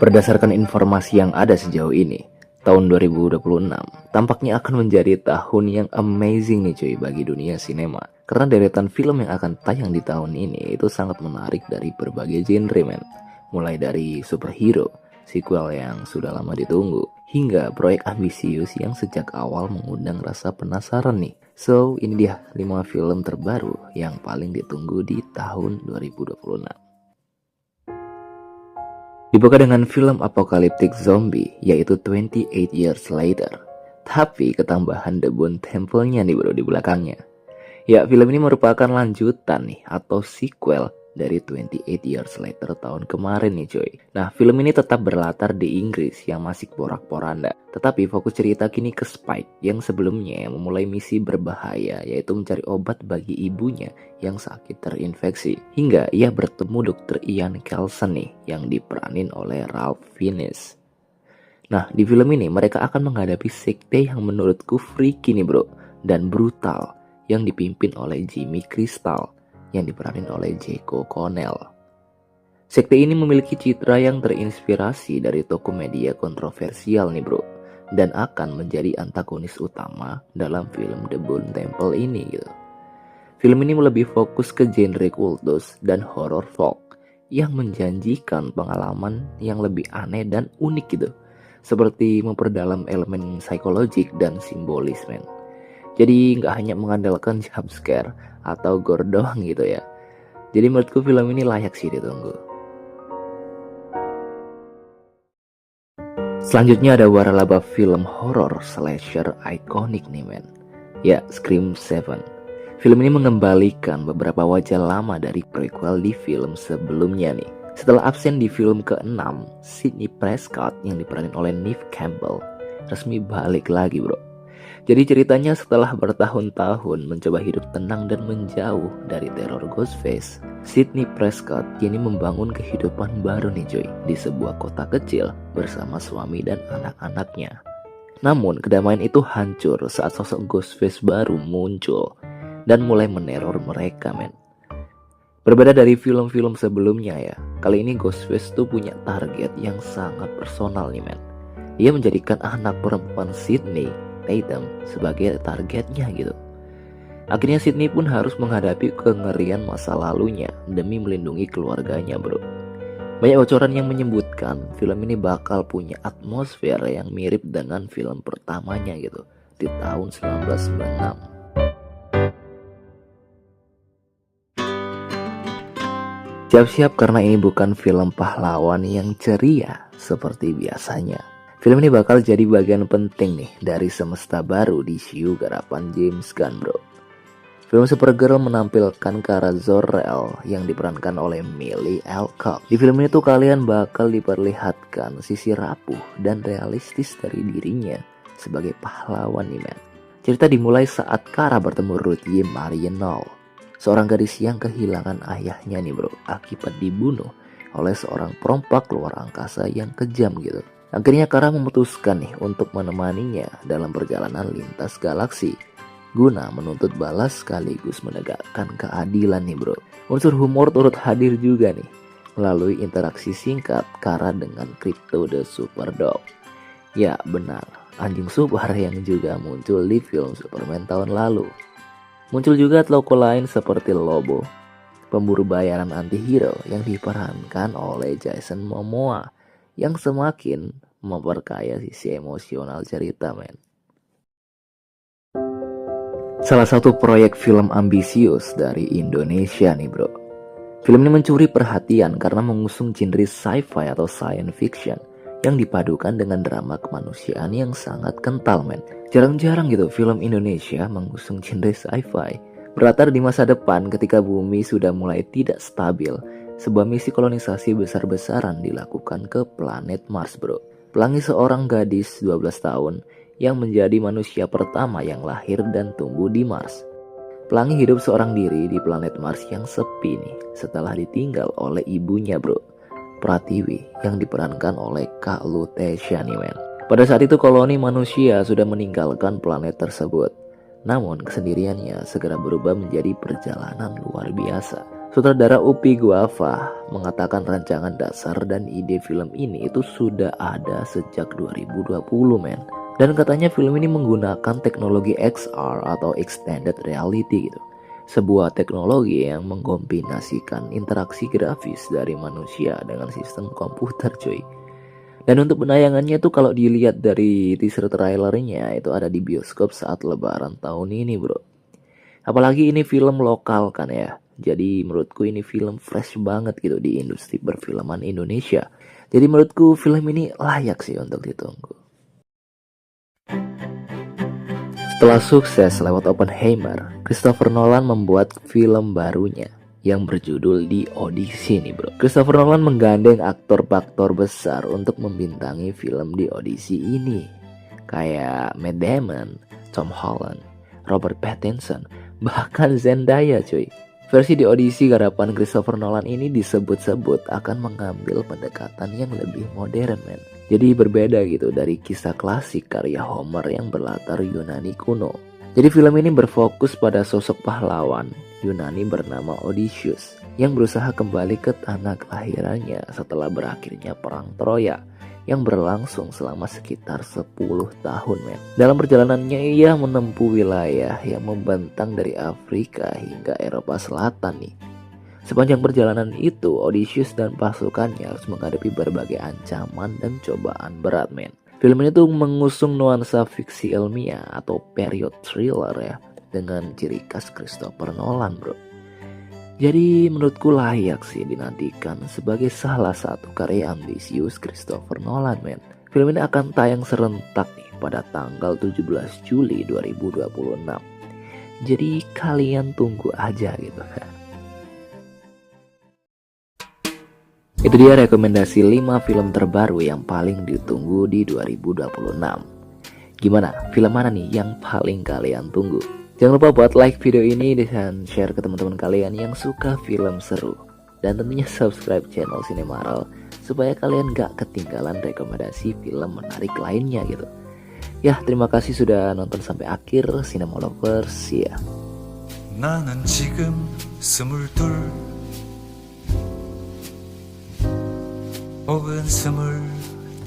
Berdasarkan informasi yang ada sejauh ini, tahun 2026 tampaknya akan menjadi tahun yang amazing nih cuy bagi dunia sinema. Karena deretan film yang akan tayang di tahun ini itu sangat menarik dari berbagai genre men. Mulai dari superhero, sequel yang sudah lama ditunggu, hingga proyek ambisius yang sejak awal mengundang rasa penasaran nih. So, ini dia 5 film terbaru yang paling ditunggu di tahun 2026. Dibuka dengan film apokaliptik zombie yaitu 28 Years Later. Tapi ketambahan The Bone Temple-nya nih bro di belakangnya. Ya, film ini merupakan lanjutan nih atau sequel dari 28 Years Later tahun kemarin nih coy. Nah, film ini tetap berlatar di Inggris yang masih porak-poranda. Tetapi fokus cerita kini ke Spike yang sebelumnya memulai misi berbahaya yaitu mencari obat bagi ibunya yang sakit terinfeksi. Hingga ia bertemu Dr. Ian Kelson nih yang diperanin oleh Ralph Fiennes. Nah, di film ini mereka akan menghadapi sekte yang menurutku freaky nih bro dan brutal yang dipimpin oleh Jimmy Crystal yang diperanin oleh Jake Connell. Sekte ini memiliki citra yang terinspirasi dari tokoh media kontroversial nih bro, dan akan menjadi antagonis utama dalam film The Bone Temple ini gitu. Film ini lebih fokus ke genre kultus dan horror folk yang menjanjikan pengalaman yang lebih aneh dan unik gitu, seperti memperdalam elemen psikologik dan simbolis men. Jadi nggak hanya mengandalkan jump scare atau gore doang gitu ya. Jadi menurutku film ini layak sih ditunggu. Selanjutnya ada waralaba film horror slasher ikonik nih men. Ya, Scream 7. Film ini mengembalikan beberapa wajah lama dari prequel di film sebelumnya nih. Setelah absen di film ke-6, Sidney Prescott yang diperanin oleh Neve Campbell resmi balik lagi bro. Jadi ceritanya setelah bertahun-tahun mencoba hidup tenang dan menjauh dari teror Ghostface, Sidney Prescott kini membangun kehidupan baru nih coy di sebuah kota kecil bersama suami dan anak-anaknya. Namun kedamaian itu hancur saat sosok Ghostface baru muncul dan mulai meneror mereka men. Berbeda dari film-film sebelumnya ya, kali ini Ghostface tuh punya target yang sangat personal nih men. Dia menjadikan anak perempuan Sidney Tatum sebagai targetnya gitu. Akhirnya Sidney pun harus menghadapi kengerian masa lalunya demi melindungi keluarganya bro. Banyak bocoran yang menyebutkan film ini bakal punya atmosfer yang mirip dengan film pertamanya gitu di tahun 1996. Siap-siap karena ini bukan film pahlawan yang ceria seperti biasanya. Film ini bakal jadi bagian penting nih dari semesta baru di DCU garapan James Gunn bro. Film Supergirl menampilkan Kara Zor-El yang diperankan oleh Millie Alcock. Di film ini tuh kalian bakal diperlihatkan sisi rapuh dan realistis dari dirinya sebagai pahlawan nih men. Cerita dimulai saat Kara bertemu Ruthie Marienol, seorang gadis yang kehilangan ayahnya nih bro akibat dibunuh oleh seorang perompak luar angkasa yang kejam gitu. Akhirnya Kara memutuskan nih untuk menemaninya dalam perjalanan lintas galaksi guna menuntut balas sekaligus menegakkan keadilan nih bro. Unsur humor turut hadir juga nih melalui interaksi singkat Kara dengan Crypto the Superdog. Ya benar, anjing super yang juga muncul di film Superman tahun lalu. Muncul juga tokoh lain seperti Lobo, pemburu bayaran antihero yang diperankan oleh Jason Momoa yang semakin memperkaya sisi emosional cerita men. Salah satu proyek film ambisius dari Indonesia nih bro. Film ini mencuri perhatian karena mengusung genre sci-fi atau science fiction yang dipadukan dengan drama kemanusiaan yang sangat kental men. Jarang-jarang gitu film Indonesia mengusung genre sci-fi. Berlatar di masa depan ketika bumi sudah mulai tidak stabil, sebuah misi kolonisasi besar-besaran dilakukan ke planet Mars bro. Pelangi seorang gadis 12 tahun yang menjadi manusia pertama yang lahir dan tumbuh di Mars. Pelangi hidup seorang diri di planet Mars yang sepi nih setelah ditinggal oleh ibunya bro, Pratiwi yang diperankan oleh Kak Lutesya nih men. Pada saat itu koloni manusia sudah meninggalkan planet tersebut. Namun kesendiriannya segera berubah menjadi perjalanan luar biasa Sutradara Upi Guava mengatakan rancangan dasar dan ide film ini itu sudah ada sejak 2020 men. Dan katanya film ini menggunakan teknologi XR atau Extended Reality gitu. Sebuah teknologi yang mengkombinasikan interaksi grafis dari manusia dengan sistem komputer cuy. Dan untuk penayangannya tuh kalau dilihat dari teaser trailernya itu ada di bioskop saat lebaran tahun ini bro. Apalagi ini film lokal kan ya. Jadi menurutku ini film fresh banget gitu di industri perfilman Indonesia. Jadi menurutku film ini layak sih untuk ditunggu. Setelah sukses lewat Oppenheimer, Christopher Nolan membuat film barunya yang berjudul The Odyssey nih bro. Christopher Nolan menggandeng aktor-aktor besar untuk membintangi film The Odyssey ini. Kayak Matt Damon, Tom Holland, Robert Pattinson, bahkan Zendaya cuy. Versi The Odyssey garapan Christopher Nolan ini disebut-sebut akan mengambil pendekatan yang lebih modern men. Jadi berbeda gitu dari kisah klasik karya Homer yang berlatar Yunani kuno. Jadi film ini berfokus pada sosok pahlawan Yunani bernama Odysseus yang berusaha kembali ke tanah kelahirannya setelah berakhirnya perang Troya yang berlangsung selama sekitar 10 tahun men. Dalam perjalanannya ia menempuh wilayah yang membentang dari Afrika hingga Eropa Selatan nih. Sepanjang perjalanan itu, Odysseus dan pasukannya harus menghadapi berbagai ancaman dan cobaan berat men. Film ini tuh mengusung nuansa fiksi ilmiah atau period thriller ya, dengan ciri khas Christopher Nolan bro. Jadi menurutku layak sih dinantikan sebagai salah satu karya ambisius Christopher Nolan men. Film ini akan tayang serentak nih pada tanggal 17 Juli 2026. Jadi kalian tunggu aja gitu. Itu dia rekomendasi 5 film terbaru yang paling ditunggu di 2026. Gimana? Film mana nih yang paling kalian tunggu? Jangan lupa buat like video ini dan share ke teman-teman kalian yang suka film seru. Dan tentunya subscribe channel Cinemaral supaya kalian gak ketinggalan rekomendasi film menarik lainnya gitu. Ya, terima kasih sudah nonton sampai akhir. Cinema Lovers ya. 나는 지금 22 혹은 25